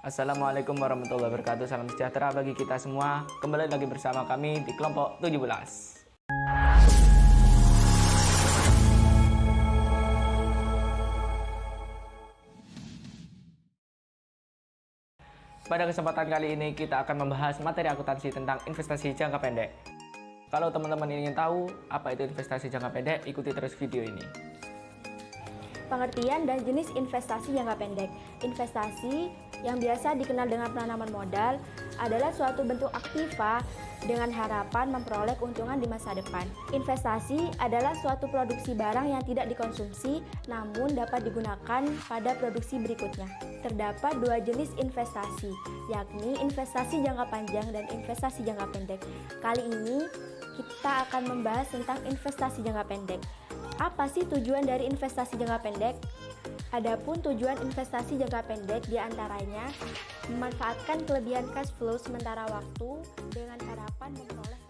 Assalamualaikum warahmatullahi wabarakatuh. Salam sejahtera bagi kita semua. Kembali lagi bersama kami di kelompok 17. Pada kesempatan kali ini kita akan membahas materi akuntansi tentang investasi jangka pendek. Kalau teman-teman ingin tahu apa itu investasi jangka pendek, ikuti terus video ini. Pengertian dan jenis investasi jangka pendek. Investasi yang biasa dikenal dengan penanaman modal adalah suatu bentuk aktiva dengan harapan memperoleh keuntungan di masa depan. Investasi adalah suatu produksi barang yang tidak dikonsumsi namun dapat digunakan pada produksi berikutnya. Terdapat dua jenis investasi, yakni investasi jangka panjang dan investasi jangka pendek. Kali ini kita akan membahas tentang investasi jangka pendek. Apa sih tujuan dari investasi jangka pendek? Adapun tujuan investasi jangka pendek diantaranya memanfaatkan kelebihan cash flow sementara waktu dengan harapan memperoleh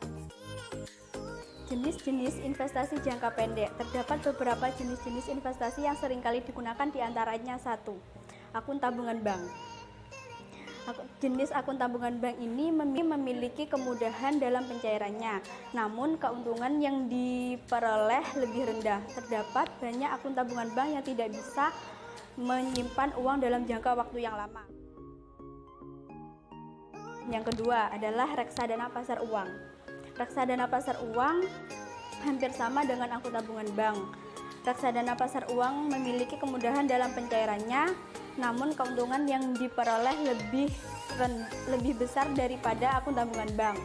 jenis-jenis investasi jangka pendek. Terdapat beberapa jenis-jenis investasi yang seringkali digunakan diantaranya 1. Akun tabungan bank. Jenis akun tabungan bank ini memiliki kemudahan dalam pencairannya, namun keuntungan yang diperoleh lebih rendah. Terdapat banyak akun tabungan bank yang tidak bisa menyimpan uang dalam jangka waktu yang lama. Yang kedua adalah reksadana pasar uang. Reksadana pasar uang hampir sama dengan akun tabungan bank. Reksadana pasar uang memiliki kemudahan dalam pencairannya, namun keuntungan yang diperoleh lebih besar daripada akun tabungan bank.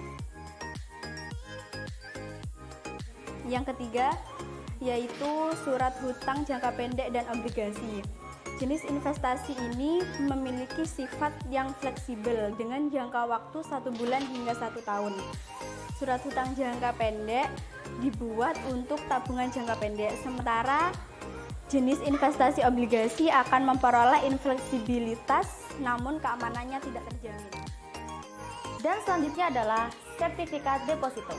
Yang ketiga yaitu surat hutang jangka pendek dan obligasi. Jenis investasi ini memiliki sifat yang fleksibel dengan jangka waktu 1 bulan hingga 1 tahun. Surat hutang jangka pendek dibuat untuk tabungan jangka pendek, sementara jenis investasi obligasi akan memperoleh infleksibilitas namun keamanannya tidak terjamin. Dan selanjutnya adalah sertifikat deposito.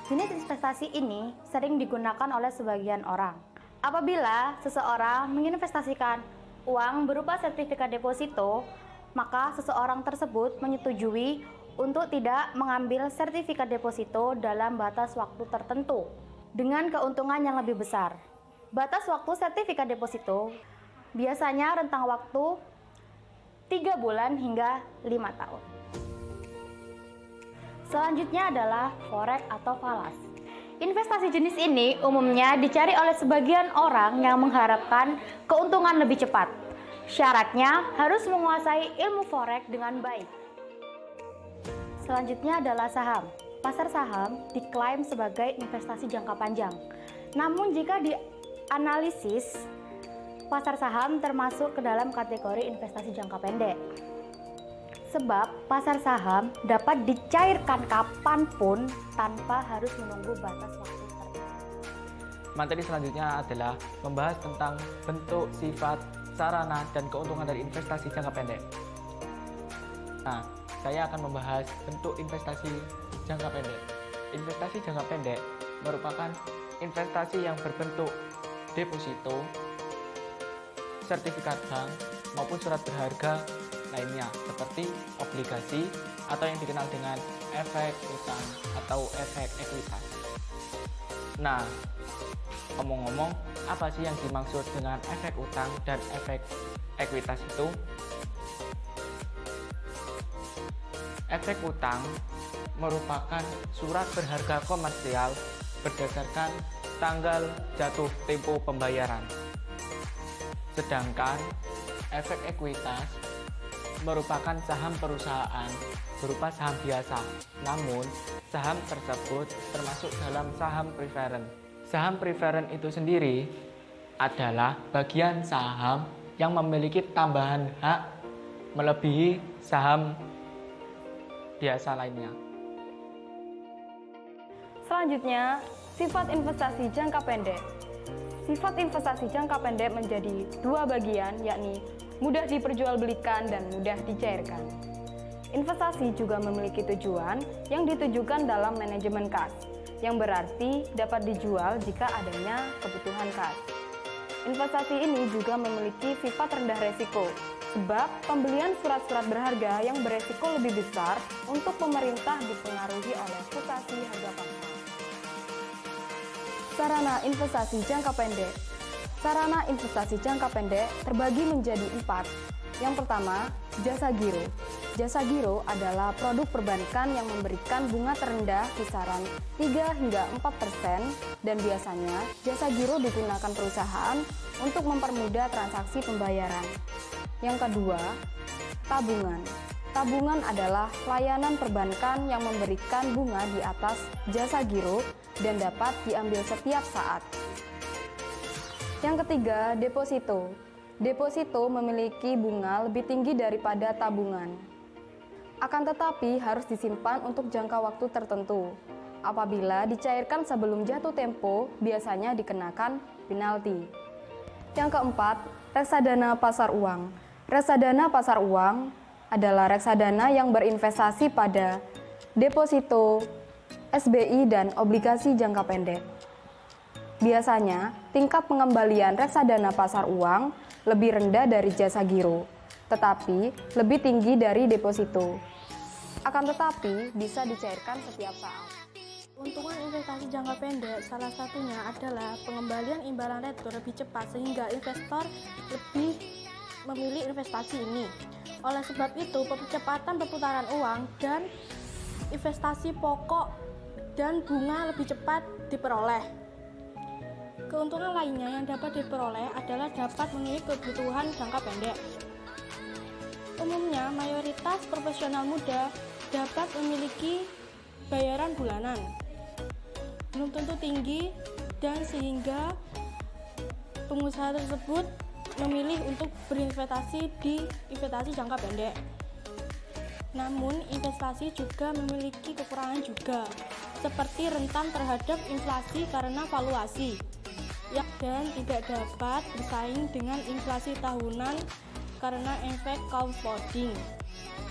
Jenis investasi ini sering digunakan oleh sebagian orang. Apabila seseorang menginvestasikan uang berupa sertifikat deposito, maka seseorang tersebut menyetujui untuk tidak mengambil sertifikat deposito dalam batas waktu tertentu dengan keuntungan yang lebih besar. Batas waktu sertifikat deposito biasanya rentang waktu 3 bulan hingga 5 tahun. Selanjutnya adalah forex atau falas. Investasi jenis ini umumnya dicari oleh sebagian orang yang mengharapkan keuntungan lebih cepat. Syaratnya harus menguasai ilmu forex dengan baik. Selanjutnya adalah saham. Pasar saham diklaim sebagai investasi jangka panjang. Namun jika dianalisis, pasar saham termasuk ke dalam kategori investasi jangka pendek. Sebab pasar saham dapat dicairkan kapanpun tanpa harus menunggu batas waktu tertentu. Materi selanjutnya adalah membahas tentang bentuk, sifat, sarana, dan keuntungan dari investasi jangka pendek. Nah, saya akan membahas bentuk investasi jangka pendek. Investasi jangka pendek merupakan investasi yang berbentuk deposito, sertifikat bank, maupun surat berharga lainnya seperti obligasi atau yang dikenal dengan efek utang atau efek ekuitas. Nah, ngomong-ngomong, apa sih yang dimaksud dengan efek utang dan efek ekuitas itu? Efek utang merupakan surat berharga komersial berdasarkan tanggal jatuh tempo pembayaran. Sedangkan efek ekuitas merupakan saham perusahaan berupa saham biasa, namun saham tersebut termasuk dalam saham preferen. Saham preferen itu sendiri adalah bagian saham yang memiliki tambahan hak melebihi saham biasa lainnya. Selanjutnya, sifat investasi jangka pendek. Sifat investasi jangka pendek menjadi dua bagian, yakni mudah diperjualbelikan dan mudah dicairkan. Investasi juga memiliki tujuan yang ditujukan dalam manajemen kas, yang berarti dapat dijual jika adanya kebutuhan kas. Investasi ini juga memiliki sifat rendah resiko, Sebab pembelian surat-surat berharga yang beresiko lebih besar untuk pemerintah dipengaruhi oleh fluktuasi harga pasar. Sarana investasi jangka pendek. Sarana investasi jangka pendek terbagi menjadi 4. Yang pertama, jasa giro. Jasa giro adalah produk perbankan yang memberikan bunga terendah kisaran 3 hingga 4% dan biasanya jasa giro digunakan perusahaan untuk mempermudah transaksi pembayaran. Yang kedua, tabungan. Tabungan adalah layanan perbankan yang memberikan bunga di atas jasa giro dan dapat diambil setiap saat. Yang ketiga, deposito. Deposito memiliki bunga lebih tinggi daripada tabungan. Akan tetapi harus disimpan untuk jangka waktu tertentu. Apabila dicairkan sebelum jatuh tempo, biasanya dikenakan penalti. Yang keempat, reksadana pasar uang. Reksadana pasar uang adalah reksadana yang berinvestasi pada deposito, SBI, dan obligasi jangka pendek. Biasanya, tingkat pengembalian reksadana pasar uang lebih rendah dari jasa giro, tetapi lebih tinggi dari deposito. Akan tetapi, bisa dicairkan setiap saat. Keuntungan investasi jangka pendek salah satunya adalah pengembalian imbalan retur lebih cepat sehingga investor lebih memilih investasi ini. Oleh sebab itu, percepatan perputaran uang dan investasi pokok dan bunga lebih cepat diperoleh. Keuntungan lainnya yang dapat diperoleh adalah dapat memiliki kebutuhan jangka pendek. Umumnya, mayoritas profesional muda dapat memiliki bayaran bulanan belum tentu tinggi dan sehingga pengusaha tersebut memilih untuk berinvestasi di investasi jangka pendek. Namun, investasi juga memiliki kekurangan juga, seperti rentan terhadap inflasi karena valuasi, dan tidak dapat bersaing dengan inflasi tahunan karena efek compounding.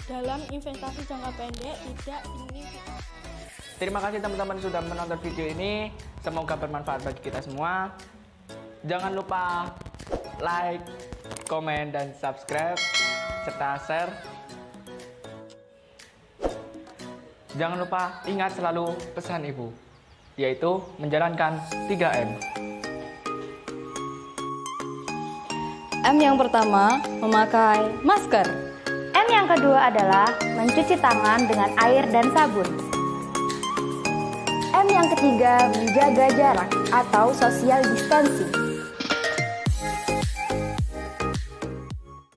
Dalam investasi jangka pendek tidak signifikan. Terima kasih teman-teman sudah menonton video ini. Semoga bermanfaat bagi kita semua. Jangan lupa like, komen, dan subscribe, serta share. Jangan lupa ingat selalu pesan ibu, yaitu menjalankan 3M. M yang pertama, memakai masker. M yang kedua adalah mencuci tangan dengan air dan sabun. M yang ketiga, menjaga jarak atau social distancing.